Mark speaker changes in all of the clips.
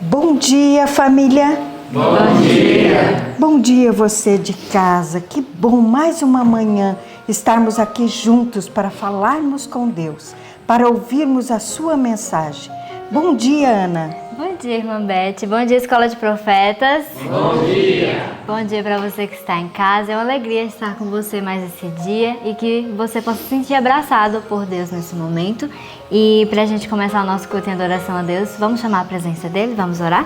Speaker 1: Bom dia, família.
Speaker 2: Bom dia.
Speaker 1: Bom dia, você de casa. Que bom, mais uma manhã, estarmos aqui juntos para falarmos com Deus, para ouvirmos a sua mensagem. Bom dia, Ana.
Speaker 3: Bom dia, irmã Beth. Bom dia, Escola de Profetas.
Speaker 2: Bom dia.
Speaker 3: Bom dia para você que está em casa. É uma alegria estar com você mais esse dia e que você possa se sentir abraçado por Deus nesse momento. E para a gente começar o nosso culto em adoração a Deus, vamos chamar a presença dele? Vamos orar?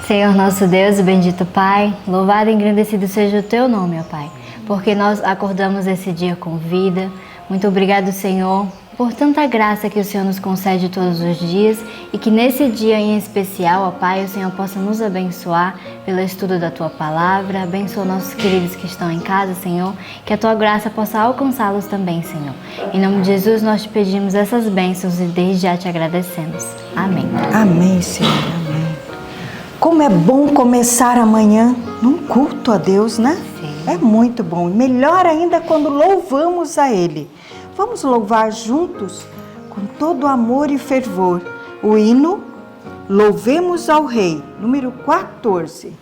Speaker 3: Senhor nosso Deus e bendito Pai, louvado e engrandecido seja o Teu nome, ó Pai, porque nós acordamos esse dia com vida. Muito obrigado, Senhor, por tanta graça que o Senhor nos concede todos os dias e que nesse dia em especial, ó Pai, o Senhor possa nos abençoar pelo estudo da Tua Palavra. Abençoa nossos queridos que estão em casa, Senhor, que a Tua graça possa alcançá-los também, Senhor. Em nome de Jesus, nós te pedimos essas bênçãos e desde já te agradecemos. Amém.
Speaker 1: Amém, Senhor. Amém. Como é bom começar amanhã num culto a Deus, né?
Speaker 3: Sim.
Speaker 1: É muito bom. Melhor ainda quando louvamos a Ele. Vamos louvar juntos, com todo amor e fervor, o hino Louvemos ao Rei, número 14.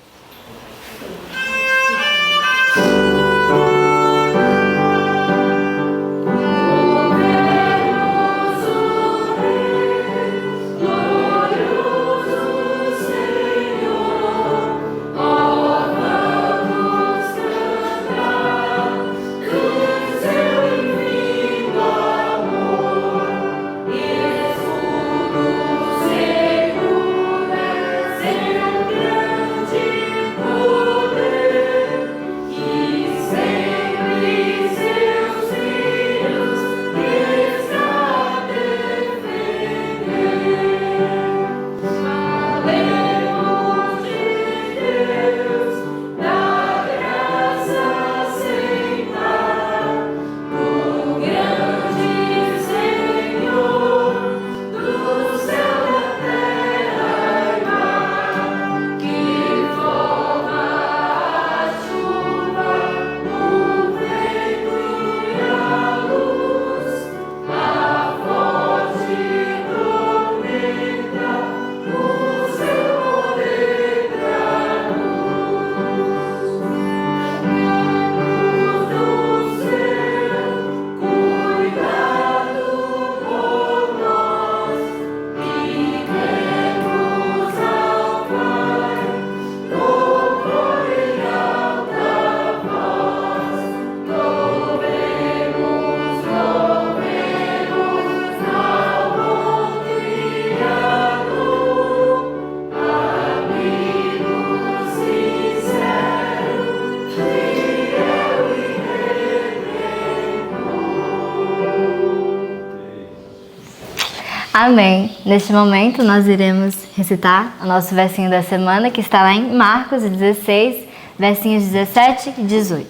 Speaker 3: Amém. Neste momento nós iremos recitar o nosso versinho da semana, que está lá em Marcos 16, versinhos 17 e 18.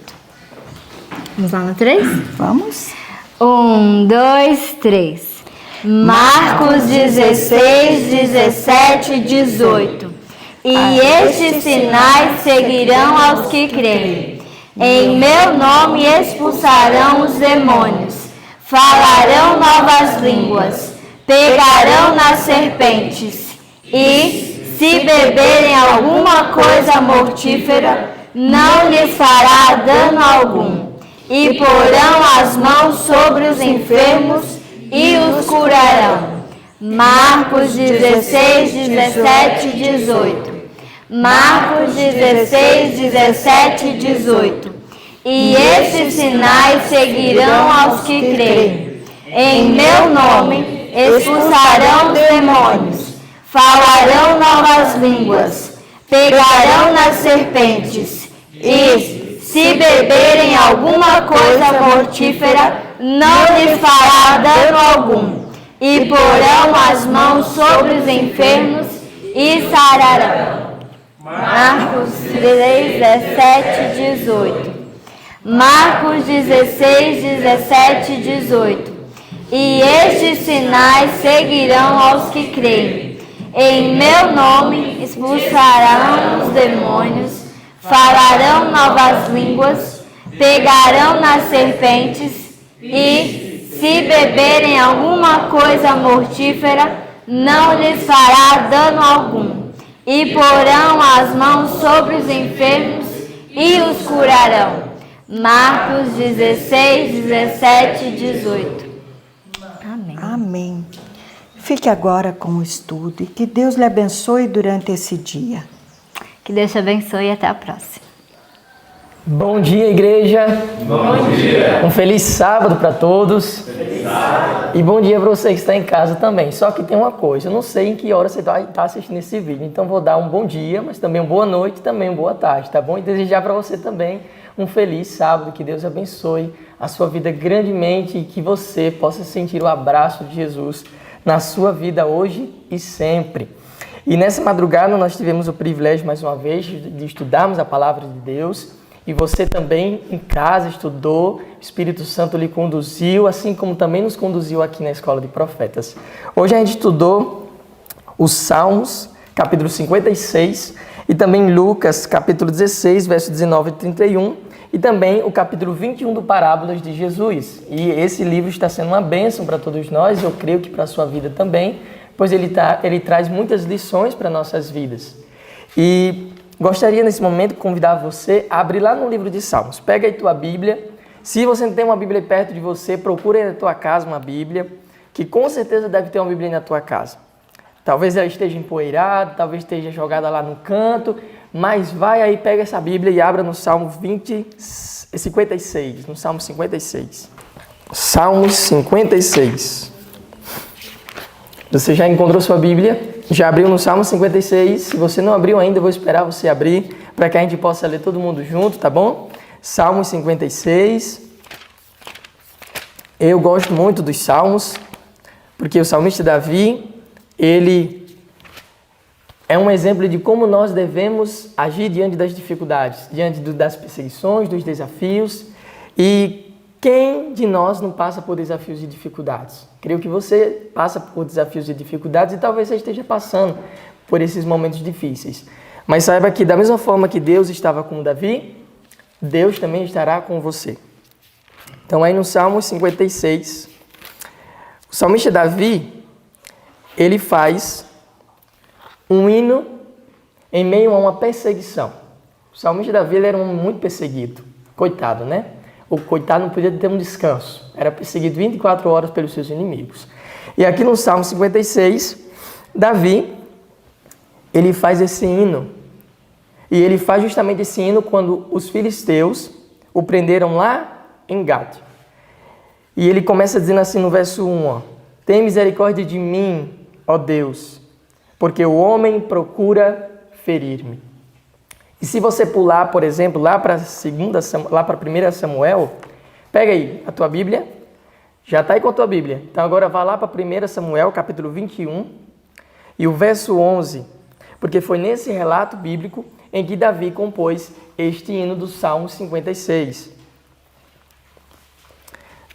Speaker 3: Vamos lá no 3?
Speaker 1: Vamos?
Speaker 3: 1, 2, 3. Marcos 16, 17 e 18. E estes sinais seguirão aos que creem. Em meu nome expulsarão os demônios, falarão novas línguas, pegarão nas serpentes, e, se beberem alguma coisa mortífera, não lhes fará dano algum. E porão as mãos sobre os enfermos e os curarão. Marcos 16, 17 e 18. Marcos 16, 17 e 18. E esses sinais seguirão aos que creem. Em meu nome expulsarão os demônios, falarão novas línguas, pegarão nas serpentes, e, se beberem alguma coisa mortífera, não lhes fará dano algum, e porão as mãos sobre os enfermos e sararão. Marcos 16, 17 e 18. Marcos 16, 17 e 18. E estes sinais seguirão aos que creem. Em meu nome expulsarão os demônios, falarão novas línguas, pegarão nas serpentes, e, se beberem alguma coisa mortífera, não lhes fará dano algum, e porão as mãos sobre os enfermos e os curarão. Marcos 16, 17 e 18. Amém.
Speaker 1: Amém. Fique agora com o estudo e que Deus lhe abençoe durante esse dia.
Speaker 3: Que Deus te abençoe e até a próxima.
Speaker 4: Bom dia, igreja.
Speaker 2: Bom dia.
Speaker 4: Um feliz sábado para todos. Feliz sábado. E bom dia para você que está em casa também. Só que tem uma coisa, eu não sei em que hora você vai estar assistindo esse vídeo. Então vou dar um bom dia, mas também uma boa noite, também uma boa tarde, tá bom? E desejar para você também um feliz sábado. Que Deus abençoe a sua vida grandemente e que você possa sentir o abraço de Jesus na sua vida hoje e sempre. E nessa madrugada nós tivemos o privilégio mais uma vez de estudarmos a palavra de Deus. E você também em casa estudou, o Espírito Santo lhe conduziu, assim como também nos conduziu aqui na Escola de Profetas. Hoje a gente estudou os Salmos, capítulo 56, e também Lucas, capítulo 16, verso 19 e 31, e também o capítulo 21 do Parábolas de Jesus. E esse livro está sendo uma bênção para todos nós, eu creio que para a sua vida também, pois ele traz muitas lições para nossas vidas. E gostaria nesse momento de convidar você a abrir lá no livro de Salmos. Pega aí tua Bíblia. Se você não tem uma Bíblia perto de você, procure na tua casa uma Bíblia, que com certeza deve ter uma Bíblia na tua casa. Talvez ela esteja empoeirada, talvez esteja jogada lá no canto, mas vai aí, pega essa Bíblia e abra no Salmo 56, no Salmo 56. Salmos 56. Você já encontrou sua Bíblia? Já abriu no Salmo 56? Se você não abriu ainda, eu vou esperar você abrir para que a gente possa ler todo mundo junto, tá bom? Salmo 56. Eu gosto muito dos Salmos, porque o salmista Davi, ele é um exemplo de como nós devemos agir diante das dificuldades, diante das perseguições, dos desafios. E quem de nós não passa por desafios e dificuldades? Creio que você passa por desafios e dificuldades e talvez você esteja passando por esses momentos difíceis. Mas saiba que da mesma forma que Deus estava com Davi, Deus também estará com você. Então aí no Salmo 56, o salmista Davi, ele faz um hino em meio a uma perseguição. O salmista Davi, ele era muito perseguido. Coitado, né? O coitado não podia ter um descanso. Era perseguido 24 horas pelos seus inimigos. E aqui no Salmo 56, Davi, ele faz esse hino. E ele faz justamente esse hino quando os filisteus o prenderam lá em Gade. E ele começa dizendo assim no verso 1, ó: tem misericórdia de mim, ó Deus, porque o homem procura ferir-me. E se você pular, por exemplo, lá para 1 Samuel, pega aí a tua Bíblia, já está aí com a tua Bíblia. Então agora vá lá para 1 Samuel, capítulo 21, e o verso 11, porque foi nesse relato bíblico em que Davi compôs este hino do Salmo 56.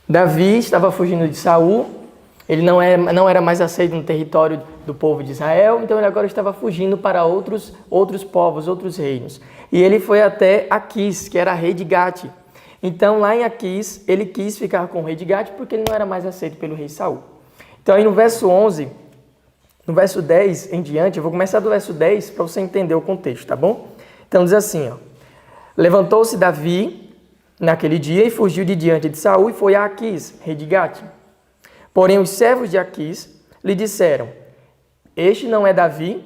Speaker 4: Davi estava fugindo de Saul, ele não era mais aceito no território do povo de Israel, então ele agora estava fugindo para outros povos, outros reinos. E ele foi até Aquis, que era rei de Gate. Então lá em Aquis, ele quis ficar com o rei de Gate porque ele não era mais aceito pelo rei Saul. Então aí no verso 11, no verso 10 em diante, eu vou começar do verso 10 para você entender o contexto, tá bom? Então diz assim, ó: levantou-se Davi naquele dia e fugiu de diante de Saul e foi a Aquis, rei de Gate. Porém, os servos de Aquis lhe disseram: este não é Davi,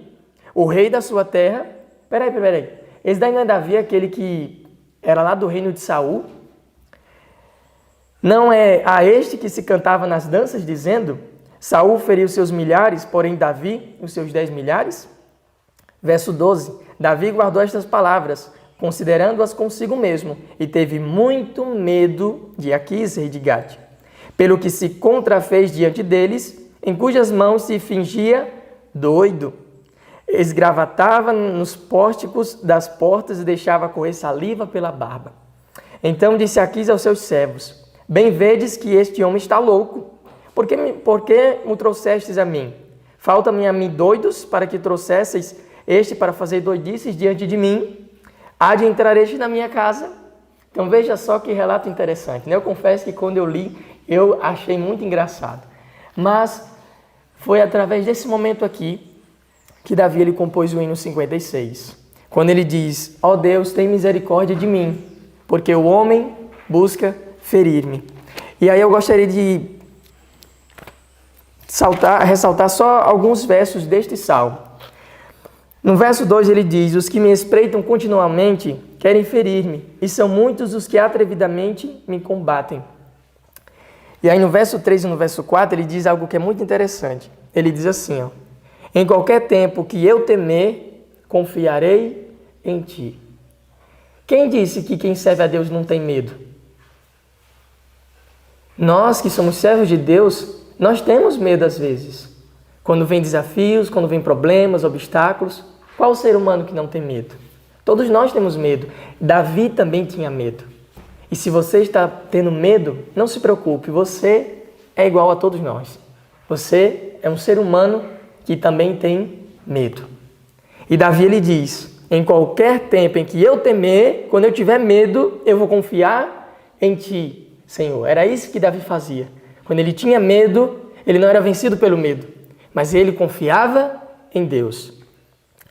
Speaker 4: o rei da sua terra? Peraí. Esse daí não é Davi, aquele que era lá do reino de Saul? Não é a este que se cantava nas danças, dizendo: Saul feriu seus milhares, porém Davi os seus 10 milhares? Verso 12. Davi guardou estas palavras, considerando-as consigo mesmo, e teve muito medo de Aquis, rei de Gate, pelo que se contrafez diante deles, em cujas mãos se fingia doido. Esgravatava nos pórticos das portas e deixava correr saliva pela barba. Então disse Aquis aos seus servos: bem vedes que este homem está louco. Por que o trouxestes a mim? Falta-me a mim doidos para que trouxesseis este para fazer doidices diante de mim? Há de entrar este na minha casa? Então veja só que relato interessante, né? Eu confesso que quando eu li, eu achei muito engraçado. Mas foi através desse momento aqui que Davi ele compôs o hino 56. Quando ele diz: ó Deus, tem misericórdia de mim, porque o homem busca ferir-me. E aí eu gostaria de ressaltar só alguns versos deste salmo. No verso 2 ele diz: os que me espreitam continuamente querem ferir-me, e são muitos os que atrevidamente me combatem. E aí no verso 3 e no verso 4 ele diz algo que é muito interessante. Ele diz assim, ó: em qualquer tempo que eu temer, confiarei em ti. Quem disse que quem serve a Deus não tem medo? Nós que somos servos de Deus, nós temos medo às vezes. Quando vem desafios, quando vem problemas, obstáculos, qual ser humano que não tem medo? Todos nós temos medo. Davi também tinha medo. E se você está tendo medo, não se preocupe, você é igual a todos nós. Você é um ser humano que também tem medo. E Davi ele diz: em qualquer tempo em que eu temer, quando eu tiver medo, eu vou confiar em ti, Senhor. Era isso que Davi fazia. Quando ele tinha medo, ele não era vencido pelo medo, mas ele confiava em Deus.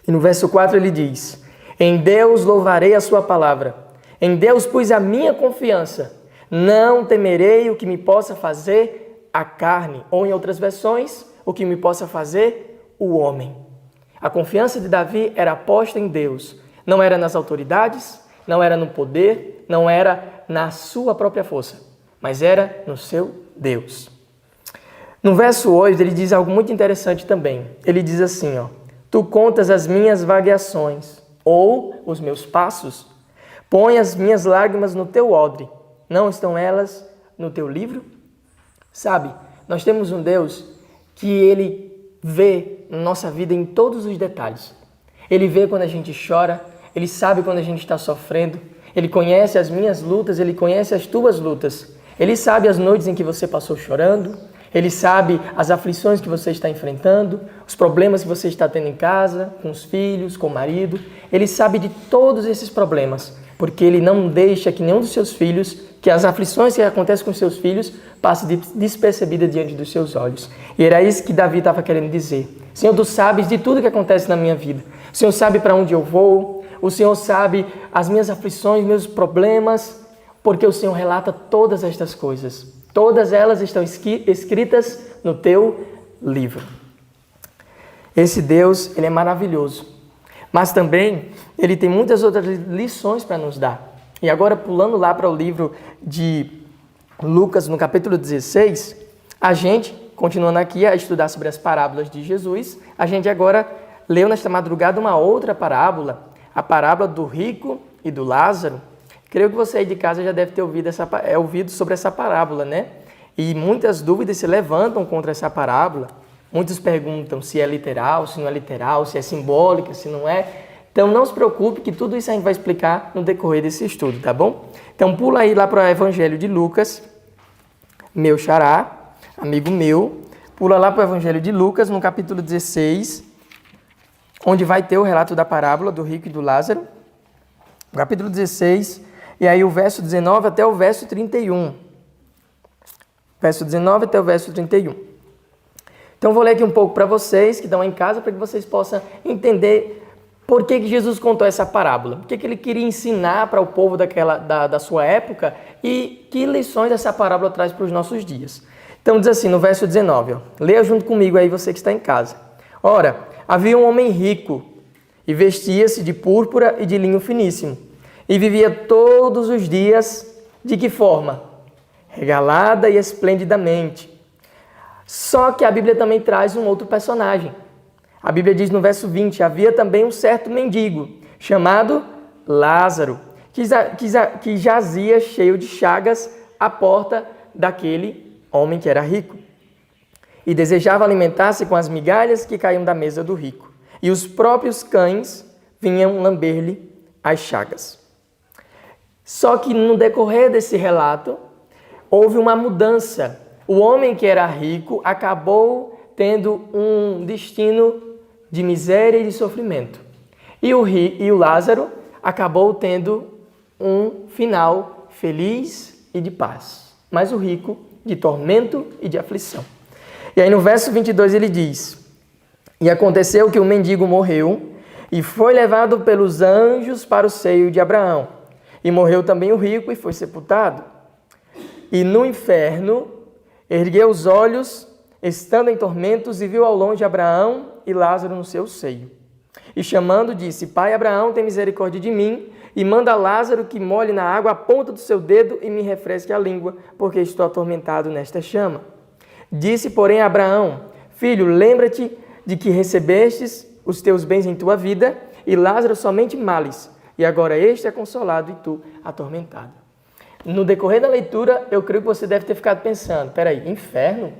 Speaker 4: E no verso 4 ele diz: em Deus louvarei a sua palavra. Em Deus pus a minha confiança. Não temerei o que me possa fazer a carne. Ou em outras versões, o que me possa fazer o homem. A confiança de Davi era posta em Deus. Não era nas autoridades, não era no poder, não era na sua própria força, mas era no seu Deus. No verso 8 ele diz algo muito interessante também. Ele diz assim, ó: tu contas as minhas vagueações, ou os meus passos. Põe as minhas lágrimas no teu odre. Não estão elas no teu livro? Sabe, nós temos um Deus que Ele vê nossa vida em todos os detalhes. Ele vê quando a gente chora, Ele sabe quando a gente está sofrendo, Ele conhece as minhas lutas, Ele conhece as tuas lutas. Ele sabe as noites em que você passou chorando, Ele sabe as aflições que você está enfrentando, os problemas que você está tendo em casa, com os filhos, com o marido. Ele sabe de todos esses problemas, porque Ele não deixa que nenhum dos seus filhos, que as aflições que acontecem com os seus filhos, passe despercebida diante dos seus olhos. E era isso que Davi estava querendo dizer. Senhor, tu sabes de tudo que acontece na minha vida. O Senhor sabe para onde eu vou. O Senhor sabe as minhas aflições, meus problemas, porque o Senhor relata todas estas coisas. Todas elas estão escritas no teu livro. Esse Deus, Ele é maravilhoso. Mas também Ele tem muitas outras lições para nos dar. E agora, pulando lá para o livro de Lucas, no capítulo 16, a gente, continuando aqui a estudar sobre as parábolas de Jesus, a gente agora leu nesta madrugada uma outra parábola, a parábola do rico e do Lázaro. Creio que você aí de casa já deve ter ouvido sobre essa parábola, né? E muitas dúvidas se levantam contra essa parábola. Muitos perguntam se é literal, se não é literal, se é simbólica, se não é. Então não se preocupe que tudo isso a gente vai explicar no decorrer desse estudo, tá bom? Então pula aí lá para o Evangelho de Lucas, meu xará, amigo meu. Pula lá para o Evangelho de Lucas, no capítulo 16, onde vai ter o relato da parábola do rico e do Lázaro. Capítulo 16, e aí o verso 19 até o verso 31. Verso 19 até o verso 31. Então vou ler aqui um pouco para vocês que estão em casa, para que vocês possam entender por que Jesus contou essa parábola. O que ele queria ensinar para o povo da sua época e que lições essa parábola traz para os nossos dias. Então diz assim no verso 19, ó, leia junto comigo aí você que está em casa. Ora, havia um homem rico e vestia-se de púrpura e de linho finíssimo e vivia todos os dias de que forma? Regalada e esplendidamente. Só que a Bíblia também traz um outro personagem. A Bíblia diz no verso 20, havia também um certo mendigo, chamado Lázaro, que jazia cheio de chagas à porta daquele homem que era rico. E desejava alimentar-se com as migalhas que caíam da mesa do rico. E os próprios cães vinham lamber-lhe as chagas. Só que no decorrer desse relato, houve uma mudança. O homem que era rico acabou tendo um destino de miséria e de sofrimento. E o Lázaro acabou tendo um final feliz e de paz. Mas o rico de tormento e de aflição. E aí no verso 22 ele diz: E aconteceu que o mendigo morreu e foi levado pelos anjos para o seio de Abraão. E morreu também o rico e foi sepultado. E no inferno ergueu os olhos, estando em tormentos, e viu ao longe Abraão e Lázaro no seu seio. E chamando, disse: Pai Abraão, tem misericórdia de mim, e manda Lázaro que molhe na água a ponta do seu dedo e me refresque a língua, porque estou atormentado nesta chama. Disse, porém, Abraão: Filho, lembra-te de que recebestes os teus bens em tua vida, e Lázaro somente males, e agora este é consolado e tu atormentado. No decorrer da leitura, eu creio que você deve ter ficado pensando: peraí, inferno?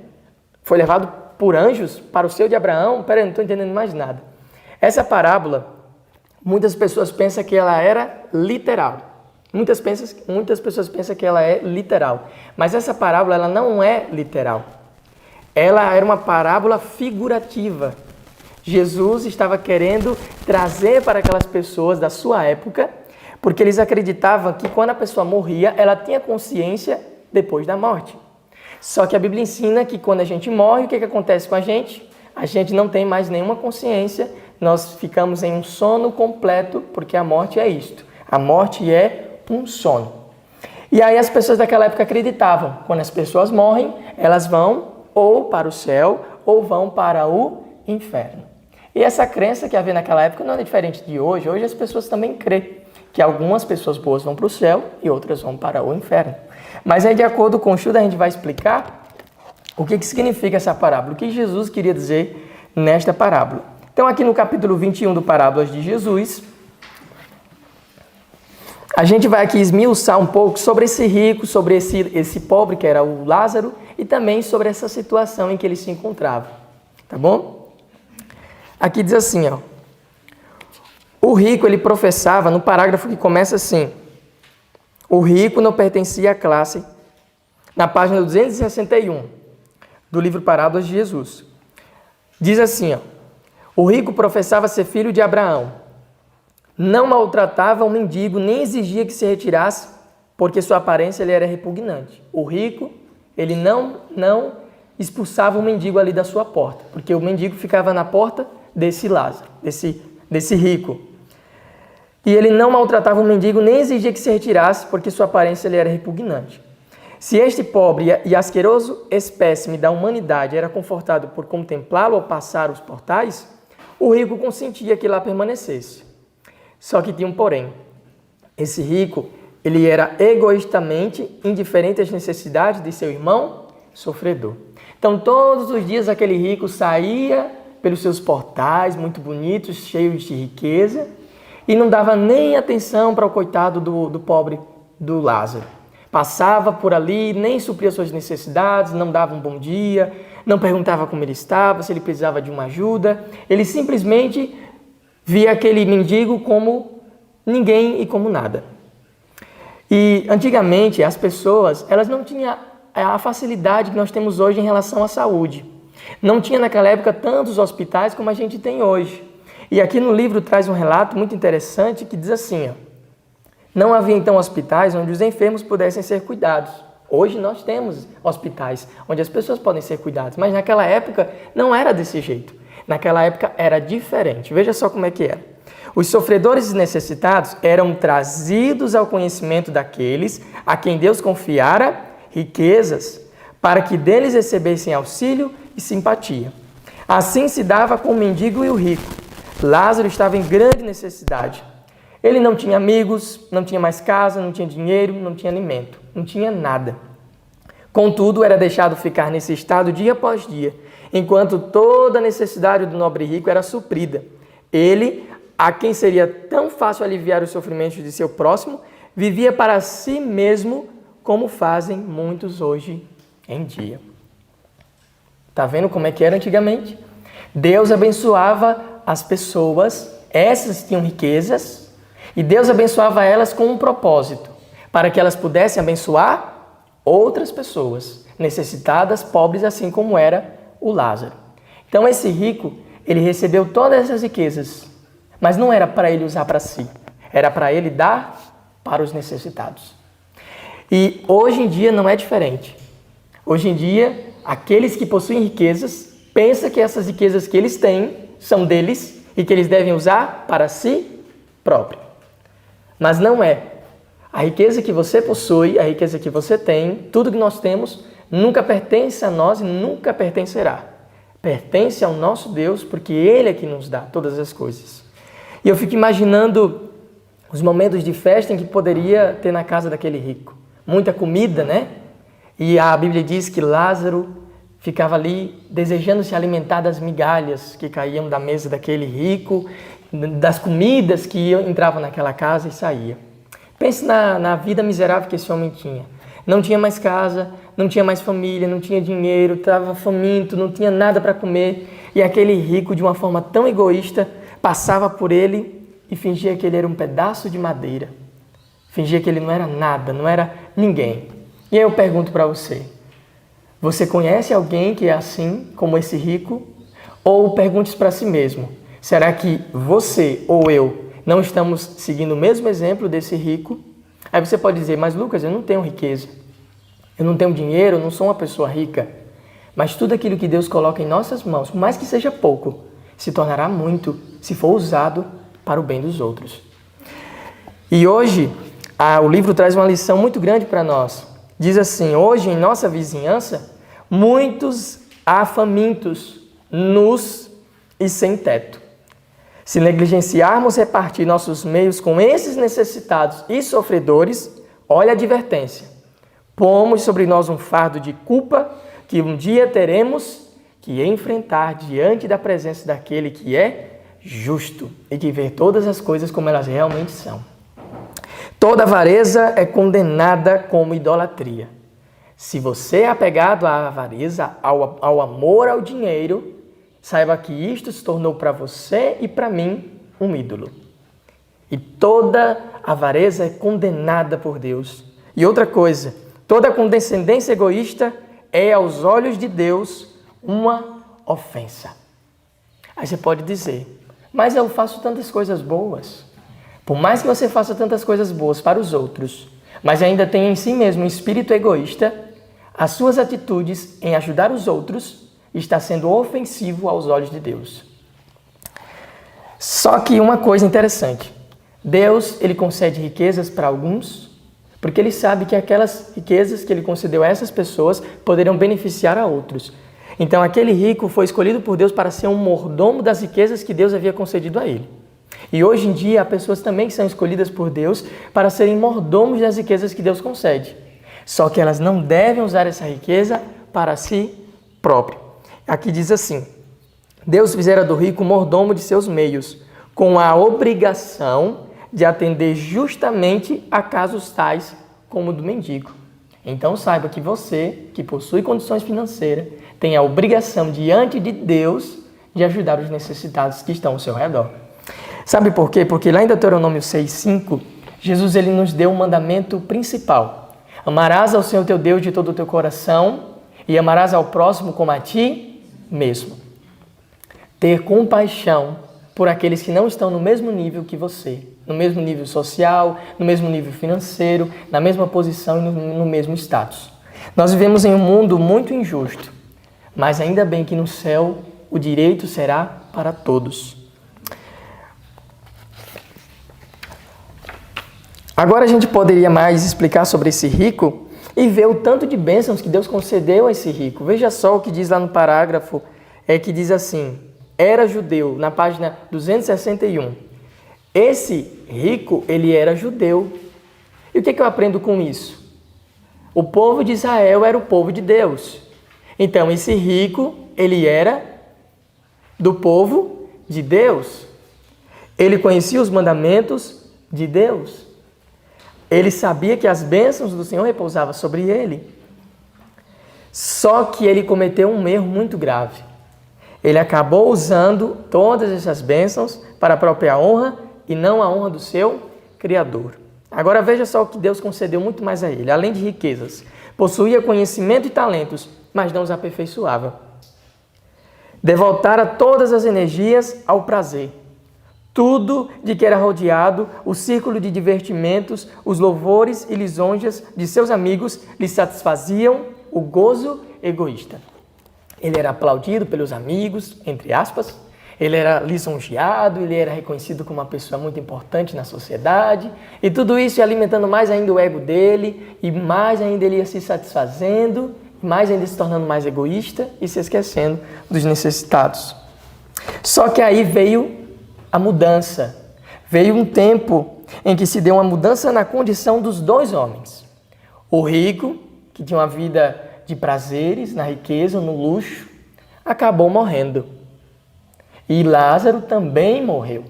Speaker 4: Foi levado por anjos para o seio de Abraão? Peraí, não estou entendendo mais nada. Essa parábola, muitas pessoas pensam que ela era literal. Muitas pessoas pensam que ela é literal. Mas essa parábola ela não é literal. Ela era uma parábola figurativa. Jesus estava querendo trazer para aquelas pessoas da sua época, porque eles acreditavam que quando a pessoa morria, ela tinha consciência depois da morte. Só que a Bíblia ensina que quando a gente morre, o que acontece com a gente? A gente não tem mais nenhuma consciência, nós ficamos em um sono completo, porque a morte é isto. A morte é um sono. E aí as pessoas daquela época acreditavam, quando as pessoas morrem, elas vão ou para o céu ou vão para o inferno. E essa crença que havia naquela época não é diferente de hoje. Hoje as pessoas também creem que algumas pessoas boas vão para o céu e outras vão para o inferno. Mas aí, de acordo com o estudo, a gente vai explicar o que significa essa parábola, o que Jesus queria dizer nesta parábola. Então, aqui no capítulo 21 do Parábolas de Jesus, a gente vai aqui esmiuçar um pouco sobre esse rico, sobre esse pobre que era o Lázaro e também sobre essa situação em que ele se encontrava. Tá bom? Aqui diz assim, ó. O rico, ele professava, no parágrafo que começa assim: o rico não pertencia à classe, na página 261 do livro Parábolas de Jesus. Diz assim, ó: o rico professava ser filho de Abraão, não maltratava o mendigo, nem exigia que se retirasse, porque sua aparência ele era repugnante. O rico, ele não expulsava o mendigo ali da sua porta, porque o mendigo ficava na porta desse Lázaro, desse rico. E ele não maltratava o mendigo, nem exigia que se retirasse, porque sua aparência ele era repugnante. Se este pobre e asqueroso espécime da humanidade era confortado por contemplá-lo ao passar os portais, o rico consentia que lá permanecesse. Só que tinha um porém. Esse rico, ele era egoístamente indiferente às necessidades de seu irmão sofredor. Então, todos os dias aquele rico saía pelos seus portais muito bonitos, cheios de riqueza, e não dava nem atenção para o coitado do pobre do Lázaro. Passava por ali, nem supria suas necessidades, não dava um bom dia, não perguntava como ele estava, se ele precisava de uma ajuda. Ele simplesmente via aquele mendigo como ninguém e como nada. E antigamente as pessoas, elas não tinham a facilidade que nós temos hoje em relação à saúde. Não tinha naquela época tantos hospitais como a gente tem hoje. E aqui no livro traz um relato muito interessante que diz assim, ó: não havia então hospitais onde os enfermos pudessem ser cuidados. Hoje nós temos hospitais onde as pessoas podem ser cuidadas, mas naquela época não era desse jeito. Naquela época era diferente. Veja só como é que era. Os sofredores e necessitados eram trazidos ao conhecimento daqueles a quem Deus confiara riquezas, para que deles recebessem auxílio e simpatia. Assim se dava com o mendigo e o rico. Lázaro estava em grande necessidade. Ele não tinha amigos, não tinha mais casa, não tinha dinheiro, não tinha alimento, não tinha nada. Contudo, era deixado ficar nesse estado dia após dia, enquanto toda a necessidade do nobre rico era suprida. Ele, a quem seria tão fácil aliviar os sofrimentos de seu próximo, vivia para si mesmo, como fazem muitos hoje em dia. Está vendo como é que era antigamente? Deus abençoava as pessoas, essas tinham riquezas, e Deus abençoava elas com um propósito, para que elas pudessem abençoar outras pessoas, necessitadas, pobres, assim como era o Lázaro. Então esse rico, ele recebeu todas essas riquezas, mas não era para ele usar para si, era para ele dar para os necessitados. E hoje em dia não é diferente. Hoje em dia aqueles que possuem riquezas pensam que essas riquezas que eles têm são deles e que eles devem usar para si próprio. Mas não é. A riqueza que você possui, a riqueza que você tem, tudo que nós temos, nunca pertence a nós e nunca pertencerá. Pertence ao nosso Deus, porque Ele é que nos dá todas as coisas. E eu fico imaginando os momentos de festa em que poderia ter na casa daquele rico. Muita comida, né? E a Bíblia diz que Lázaro ficava ali desejando se alimentar das migalhas que caíam da mesa daquele rico, das comidas que entravam naquela casa e saíam. Pense na vida miserável que esse homem tinha. Não tinha mais casa, não tinha mais família, não tinha dinheiro, estava faminto, não tinha nada para comer. E aquele rico, de uma forma tão egoísta, passava por ele e fingia que ele era um pedaço de madeira. Fingia que ele não era nada, não era ninguém. E aí eu pergunto para você, você conhece alguém que é assim, como esse rico? Ou pergunte para si mesmo, será que você ou eu não estamos seguindo o mesmo exemplo desse rico? Aí você pode dizer, mas Lucas, eu não tenho riqueza, eu não tenho dinheiro, eu não sou uma pessoa rica. Mas tudo aquilo que Deus coloca em nossas mãos, por mais que seja pouco, se tornará muito se for usado para o bem dos outros. E hoje, o livro traz uma lição muito grande para nós. Diz assim, hoje em nossa vizinhança, muitos há famintos, nus e sem teto. Se negligenciarmos repartir nossos meios com esses necessitados e sofredores, olha a advertência. Pomos sobre nós um fardo de culpa que um dia teremos que enfrentar diante da presença daquele que é justo e que vê todas as coisas como elas realmente são. Toda avareza é condenada como idolatria. Se você é apegado à avareza, ao amor ao dinheiro, saiba que isto se tornou para você e para mim um ídolo. E toda avareza é condenada por Deus. E outra coisa, toda condescendência egoísta é, aos olhos de Deus, uma ofensa. Aí você pode dizer, mas eu faço tantas coisas boas. Por mais que você faça tantas coisas boas para os outros, mas ainda tenha em si mesmo um espírito egoísta, as suas atitudes em ajudar os outros está sendo ofensivo aos olhos de Deus. Só que uma coisa interessante, Deus ele concede riquezas para alguns, porque ele sabe que aquelas riquezas que ele concedeu a essas pessoas poderão beneficiar a outros. Então aquele rico foi escolhido por Deus para ser um mordomo das riquezas que Deus havia concedido a ele. E hoje em dia há pessoas também que são escolhidas por Deus para serem mordomos das riquezas que Deus concede. Só que elas não devem usar essa riqueza para si próprio. Aqui diz assim, Deus fizera do rico mordomo de seus meios, com a obrigação de atender justamente a casos tais como o do mendigo. Então saiba que você, que possui condições financeiras, tem a obrigação diante de Deus de ajudar os necessitados que estão ao seu redor. Sabe por quê? Porque lá em Deuteronômio 6:5, Jesus ele nos deu um mandamento principal. Amarás ao Senhor teu Deus de todo o teu coração e amarás ao próximo como a ti mesmo. Ter compaixão por aqueles que não estão no mesmo nível que você, no mesmo nível social, no mesmo nível financeiro, na mesma posição e no mesmo status. Nós vivemos em um mundo muito injusto, mas ainda bem que no céu o direito será para todos. Agora a gente poderia mais explicar sobre esse rico e ver o tanto de bênçãos que Deus concedeu a esse rico. Veja só o que diz lá no parágrafo, que diz assim, era judeu, na página 261. Esse rico, ele era judeu. E o que eu aprendo com isso? O povo de Israel era o povo de Deus. Então, esse rico, ele era do povo de Deus. Ele conhecia os mandamentos de Deus. Ele sabia que as bênçãos do Senhor repousavam sobre ele. Só que ele cometeu um erro muito grave. Ele acabou usando todas essas bênçãos para a própria honra e não a honra do seu Criador. Agora veja só o que Deus concedeu muito mais a ele. Além de riquezas, possuía conhecimento e talentos, mas não os aperfeiçoava. Devotara todas as energias ao prazer. Tudo de que era rodeado, o círculo de divertimentos, os louvores e lisonjas de seus amigos lhe satisfaziam o gozo egoísta. ele era aplaudido pelos amigos, entre aspas, ele era lisonjeado, ele era reconhecido como uma pessoa muito importante na sociedade, e tudo isso ia alimentando mais ainda o ego dele, e mais ainda ele ia se satisfazendo, mais ainda se tornando mais egoísta e se esquecendo dos necessitados. Só que aí veio a mudança, veio um tempo em que se deu uma mudança na condição dos dois homens. O rico, que tinha uma vida de prazeres, na riqueza, no luxo, acabou morrendo. E Lázaro também morreu.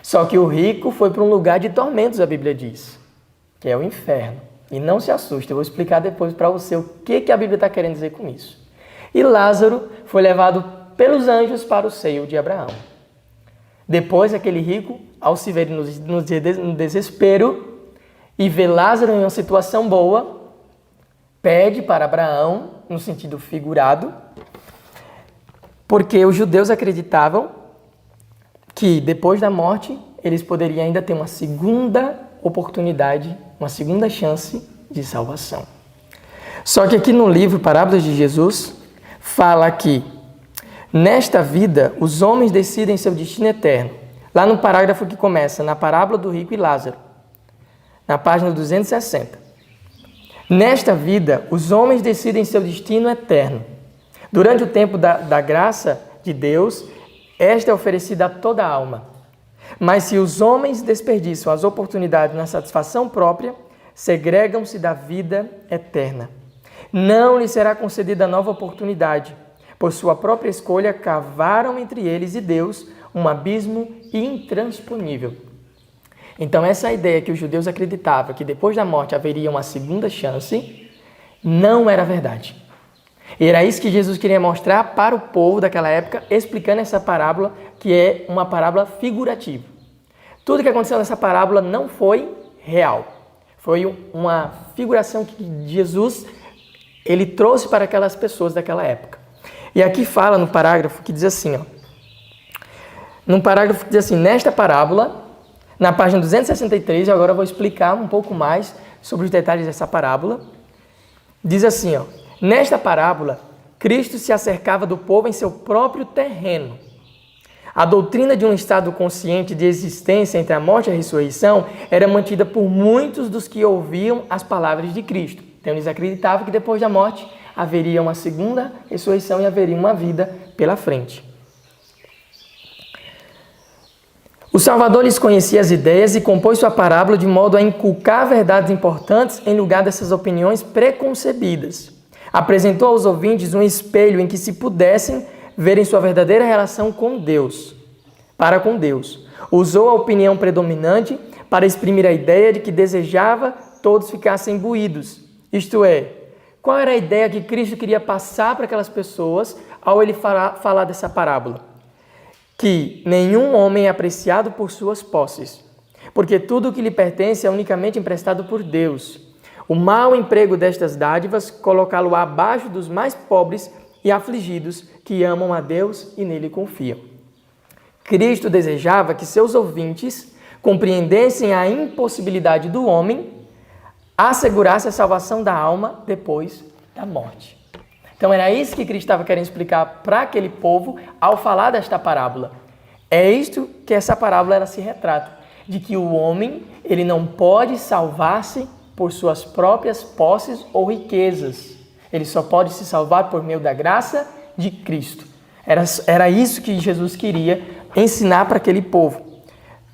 Speaker 4: Só que o rico foi para um lugar de tormentos, a Bíblia diz, que é o inferno. E não se assuste, eu vou explicar depois para você o que a Bíblia está querendo dizer com isso. E Lázaro foi levado pelos anjos para o seio de Abraão. Depois, aquele rico, ao se ver no desespero e ver Lázaro em uma situação boa, pede para Abraão, no sentido figurado, porque os judeus acreditavam que depois da morte eles poderiam ainda ter uma segunda oportunidade, uma segunda chance de salvação. Só que aqui no livro Parábolas de Jesus fala que nesta vida os homens decidem seu destino eterno. Lá no parágrafo que começa, na parábola do rico e Lázaro, na página 260. Nesta vida os homens decidem seu destino eterno. Durante o tempo da graça de Deus, esta é oferecida a toda a alma. Mas se os homens desperdiçam as oportunidades na satisfação própria, segregam-se da vida eterna. Não lhes será concedida nova oportunidade. Por sua própria escolha, cavaram entre eles e Deus um abismo intransponível. Então, essa ideia que os judeus acreditavam que depois da morte haveria uma segunda chance, não era verdade. E era isso que Jesus queria mostrar para o povo daquela época, explicando essa parábola, que é uma parábola figurativa. Tudo que aconteceu nessa parábola não foi real. Foi uma figuração que Jesus ele trouxe para aquelas pessoas daquela época. E aqui fala no parágrafo que diz assim, nesta parábola, na página 263, e agora eu vou explicar um pouco mais sobre os detalhes dessa parábola. Diz assim, nesta parábola, Cristo se acercava do povo em seu próprio terreno. A doutrina de um estado consciente de existência entre a morte e a ressurreição era mantida por muitos dos que ouviam as palavras de Cristo. Então, eles acreditavam que depois da morte haveria uma segunda ressurreição e haveria uma vida pela frente. O Salvador lhes conhecia as ideias e compôs sua parábola de modo a inculcar verdades importantes em lugar dessas opiniões preconcebidas. Apresentou aos ouvintes um espelho em que se pudessem ver em sua verdadeira relação com Deus, para com Deus. Usou a opinião predominante para exprimir a ideia de que desejava todos ficassem imbuídos. Isto é, qual era a ideia que Cristo queria passar para aquelas pessoas ao ele falar dessa parábola? Que nenhum homem é apreciado por suas posses, porque tudo o que lhe pertence é unicamente emprestado por Deus. O mau emprego destas dádivas colocá-lo abaixo dos mais pobres e afligidos que amam a Deus e nele confiam. Cristo desejava que seus ouvintes compreendessem a impossibilidade do homem assegurasse a salvação da alma depois da morte. Então era isso que Cristo estava querendo explicar para aquele povo ao falar desta parábola. É isto que essa parábola ela se retrata, de que o homem ele não pode salvar-se por suas próprias posses ou riquezas. Ele só pode se salvar por meio da graça de Cristo. Era isso que Jesus queria ensinar para aquele povo.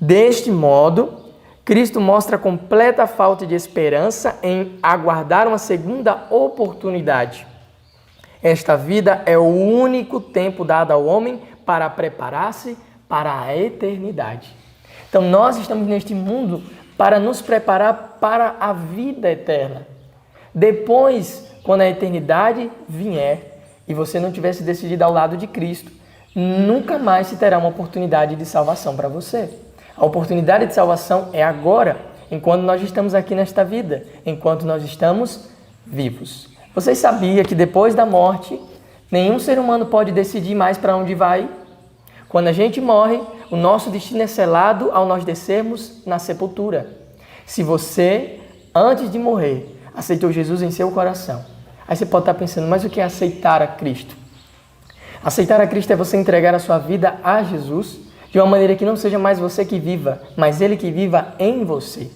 Speaker 4: Deste modo, Cristo mostra a completa falta de esperança em aguardar uma segunda oportunidade. Esta vida é o único tempo dado ao homem para preparar-se para a eternidade. Então, nós estamos neste mundo para nos preparar para a vida eterna. Depois, quando a eternidade vier e você não tivesse decidido ao lado de Cristo, nunca mais se terá uma oportunidade de salvação para você. A oportunidade de salvação é agora, enquanto nós estamos aqui nesta vida, enquanto nós estamos vivos. Vocês sabiam que depois da morte, nenhum ser humano pode decidir mais para onde vai? Quando a gente morre, o nosso destino é selado ao nós descermos na sepultura. Se você, antes de morrer, aceitou Jesus em seu coração, aí você pode estar pensando, mas o que é aceitar a Cristo? Aceitar a Cristo é você entregar a sua vida a Jesus de uma maneira que não seja mais você que viva, mas Ele que viva em você.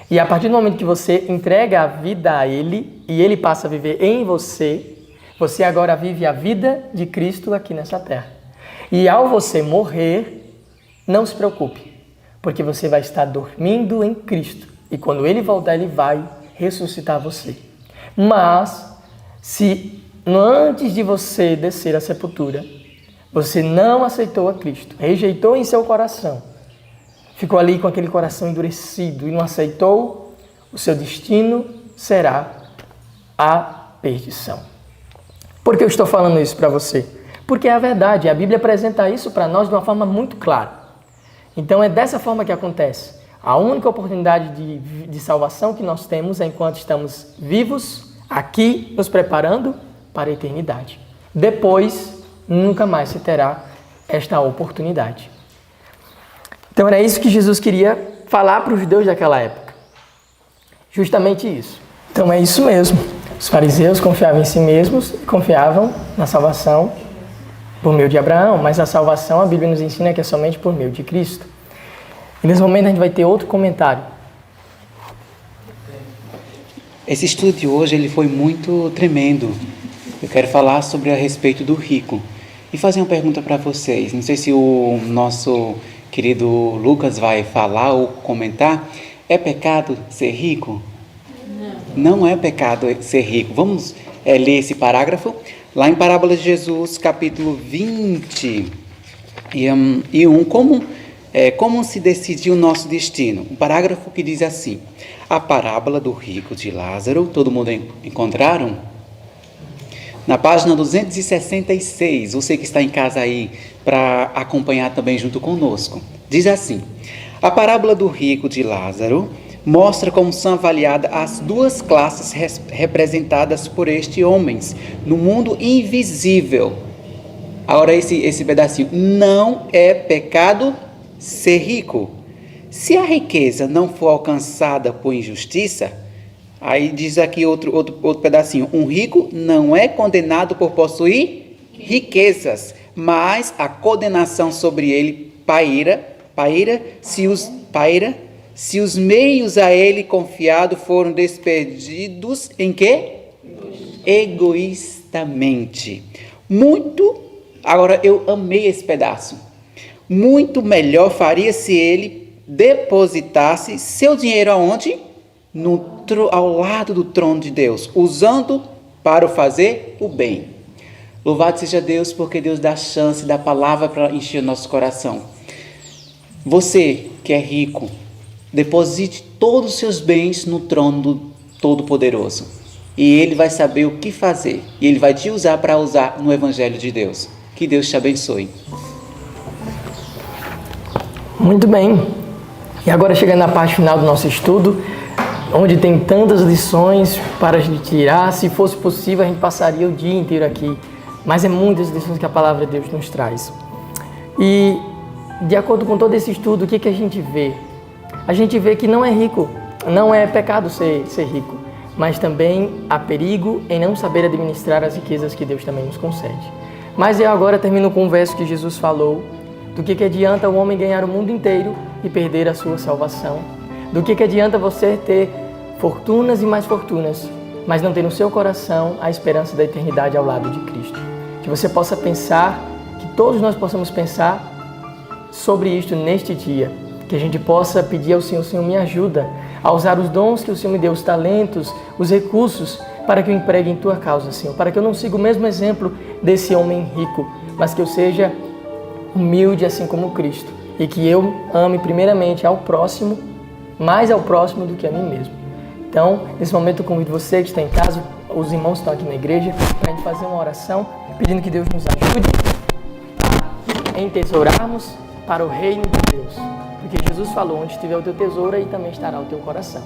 Speaker 4: E a partir do momento que você entrega a vida a Ele e Ele passa a viver em você, você agora vive a vida de Cristo aqui nessa terra. E ao você morrer, não se preocupe, porque você vai estar dormindo em Cristo. E quando Ele voltar, Ele vai ressuscitar você. Mas, se antes de você descer à sepultura, você não aceitou a Cristo, rejeitou em seu coração, ficou ali com aquele coração endurecido e não aceitou, o seu destino será a perdição. Por que eu estou falando isso para você? Porque é a verdade, a Bíblia apresenta isso para nós de uma forma muito clara. Então é dessa forma que acontece. A única oportunidade de salvação que nós temos é enquanto estamos vivos, aqui, nos preparando para a eternidade. Depois, nunca mais se terá esta oportunidade. Então era isso que Jesus queria falar para os judeus daquela época. Justamente isso. Então é isso mesmo. Os fariseus confiavam em si mesmos, confiavam na salvação por meio de Abraão, mas a salvação, a Bíblia nos ensina que é somente por meio de Cristo. E nesse momento a gente vai ter outro comentário.
Speaker 5: Esse estudo de hoje ele foi muito tremendo. Eu quero falar sobre a respeito do rico e fazer uma pergunta para vocês. Não sei se o nosso querido Lucas vai falar ou comentar. É pecado ser rico? Não é pecado ser rico. Vamos ler esse parágrafo. Lá em Parábola de Jesus, capítulo 20 e 1, como se decidiu o nosso destino? Um parágrafo que diz assim: a parábola do rico de Lázaro, todo mundo encontraram? Na página 266, você que está em casa aí para acompanhar também junto conosco, diz assim: a parábola do rico de Lázaro mostra como são avaliadas as duas classes representadas por estes homens no mundo invisível. Agora esse pedacinho: não é pecado ser rico. Se a riqueza não for alcançada por injustiça, aí diz aqui outro pedacinho: um rico não é condenado por possuir riquezas, mas a condenação sobre ele paira se os meios a ele confiados foram desperdidos em quê? Egoístamente. Agora eu amei esse pedaço. Muito melhor faria se ele depositasse seu dinheiro aonde? Ao lado do trono de Deus, usando para fazer o bem. Louvado seja Deus, porque Deus dá chance, dá palavra para encher nosso coração. Você que é rico, deposite todos os seus bens no trono do Todo-Poderoso. E Ele vai saber o que fazer. E Ele vai te usar para usar no Evangelho de Deus. Que Deus te abençoe.
Speaker 4: Muito bem. E agora chegando na parte final do nosso estudo, onde tem tantas lições para a gente tirar. Se fosse possível, a gente passaria o dia inteiro aqui. Mas é muitas lições que a Palavra de Deus nos traz. E, de acordo com todo esse estudo, o que a gente vê? A gente vê que não é rico, não é pecado ser rico, mas também há perigo em não saber administrar as riquezas que Deus também nos concede. Mas eu agora termino com um verso que Jesus falou, do que adianta o homem ganhar o mundo inteiro e perder a sua salvação? Do que adianta você ter fortunas e mais fortunas, mas não ter no seu coração a esperança da eternidade ao lado de Cristo? Que você possa pensar, que todos nós possamos pensar sobre isto neste dia. Que a gente possa pedir ao Senhor: Senhor, me ajuda a usar os dons que o Senhor me deu, os talentos, os recursos, para que eu empregue em Tua causa, Senhor. Para que eu não siga o mesmo exemplo desse homem rico, mas que eu seja humilde assim como Cristo. E que eu ame primeiramente ao próximo, mais ao próximo do que a mim mesmo. Então, nesse momento eu convido você que está em casa, os irmãos que estão aqui na igreja, para a gente fazer uma oração, pedindo que Deus nos ajude a entesourarmos para o reino de Deus. Porque Jesus falou: onde estiver o teu tesouro, aí também estará o teu coração.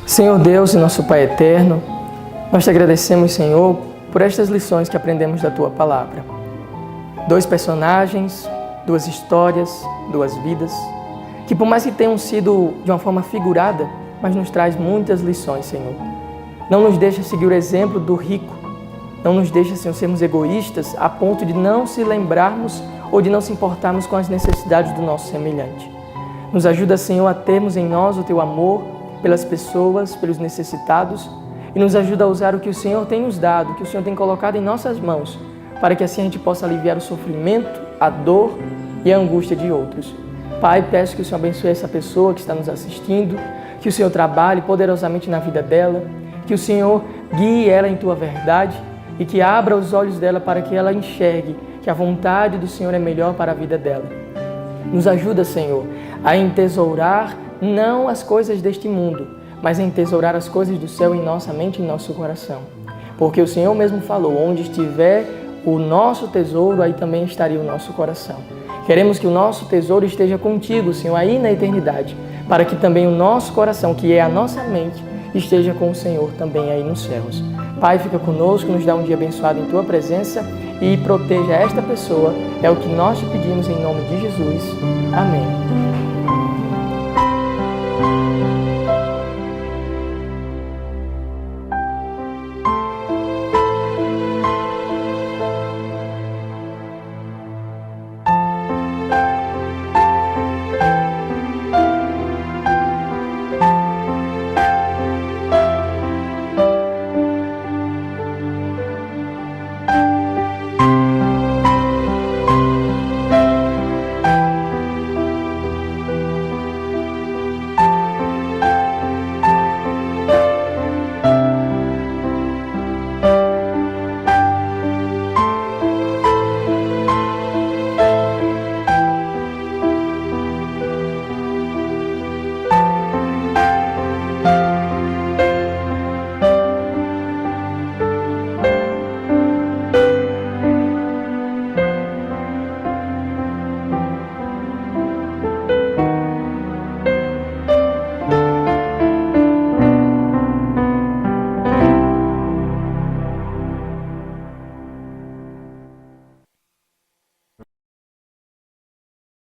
Speaker 4: Senhor Deus e nosso Pai eterno, nós te agradecemos, Senhor, por estas lições que aprendemos da Tua Palavra. 2 personagens, 2 histórias, 2 vidas, que por mais que tenham sido de uma forma figurada, mas nos traz muitas lições, Senhor. Não nos deixa seguir o exemplo do rico. Não nos deixa, Senhor, sermos egoístas a ponto de não se lembrarmos ou de não se importarmos com as necessidades do nosso semelhante. Nos ajuda, Senhor, a termos em nós o Teu amor pelas pessoas, pelos necessitados, e nos ajuda a usar o que o Senhor tem nos dado, o que o Senhor tem colocado em nossas mãos, para que assim a gente possa aliviar o sofrimento, a dor e a angústia de outros. Pai, peço que o Senhor abençoe essa pessoa que está nos assistindo, que o Senhor trabalhe poderosamente na vida dela, que o Senhor guie ela em Tua verdade e que abra os olhos dela para que ela enxergue que a vontade do Senhor é melhor para a vida dela. Nos ajuda, Senhor, a entesourar não as coisas deste mundo, mas a entesourar as coisas do céu em nossa mente e em nosso coração. Porque o Senhor mesmo falou, onde estiver o nosso tesouro, aí também estaria o nosso coração. Queremos que o nosso tesouro esteja contigo, Senhor, aí na eternidade, para que também o nosso coração, que é a nossa mente, esteja com o Senhor também aí nos céus. Pai, fica conosco, nos dá um dia abençoado em Tua presença e proteja esta pessoa. É o que nós te pedimos em nome de Jesus. Amém.